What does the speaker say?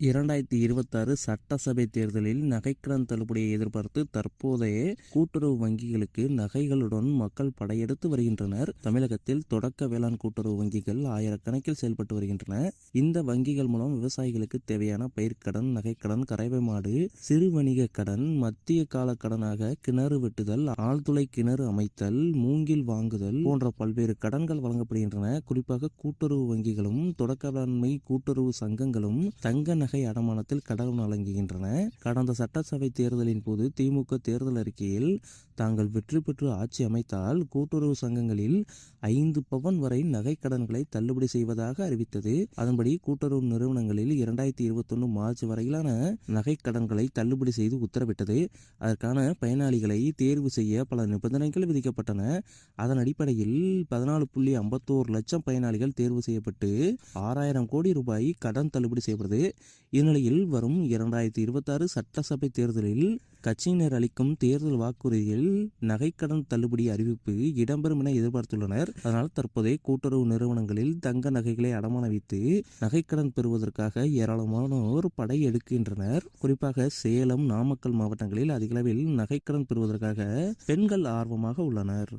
2026 சட்டசபை தேர்தலில் நகைக்கடன் தள்ளுபடியை எதிர்பார்த்து தற்போதைய கூட்டுறவு வங்கிகளுக்கு நகைகளுடன் மக்கள் படையெடுத்து வருகின்றனர். தமிழகத்தில் தொடக்க வேளாண் கூட்டுறவு வங்கிகள் ஆயிரக்கணக்கில் செயல்பட்டு வருகின்றன. இந்த வங்கிகள் மூலம் விவசாயிகளுக்கு தேவையான பயிர்க்கடன், நகைக்கடன், கறவை மாடு, சிறு வணிக கடன், மத்திய கால கடனாக கிணறு வெட்டுதல், ஆழ்துளை கிணறு அமைத்தல், மூங்கில் வாங்குதல் போன்ற பல்வேறு கடன்கள் வழங்கப்படுகின்றன. குறிப்பாக கூட்டுறவு வங்கிகளும் தொடக்க வேளாண்மை கூட்டுறவு சங்கங்களும் தங்க நகை அடமானத்தில் கடன் வழங்குகின்றன. கடந்த சட்டசபை தேர்தலின் போது திமுக தேர்தல் அறிக்கையில் தாங்கள் வெற்றி பெற்று ஆட்சி அமைத்தால் கூட்டுறவு சங்கங்களில் 5 பவன் வரை நகை கடன்களை தள்ளுபடி செய்வதாக அறிவித்தது. அதன்படி கூட்டுறவு நிறுவனங்களில் 2021 மார்ச் வரையிலான நகை கடன்களை தள்ளுபடி செய்து உத்தரவிட்டது. அதற்கான பயனாளிகளை தேர்வு செய்ய பல நிபந்தனைகள் விதிக்கப்பட்டன. அதன் அடிப்படையில் 14.51 லட்சம் பயனாளிகள் தேர்வு செய்யப்பட்டு 6000 கோடி ரூபாய் கடன் தள்ளுபடி செய்யப்படுது. இந்நிலையில் வரும் 2026 சட்டசபை தேர்தலில் கட்சியினர் அளிக்கும் தேர்தல் வாக்குறுதியில் நகைக்கடன் தள்ளுபடி அறிவிப்பு இடம்பெறும் என எதிர்பார்த்துள்ளனர். அதனால் தற்போதைய கூட்டுறவு நிறுவனங்களில் தங்க நகைகளை அடமான வைத்து நகைக்கடன் பெறுவதற்காக ஏராளமானோர் படை எடுக்கின்றனர். குறிப்பாக சேலம், நாமக்கல் மாவட்டங்களில் அதிகளவில் நகைக்கடன் பெறுவதற்காக பெண்கள் ஆர்வமாக உள்ளனர்.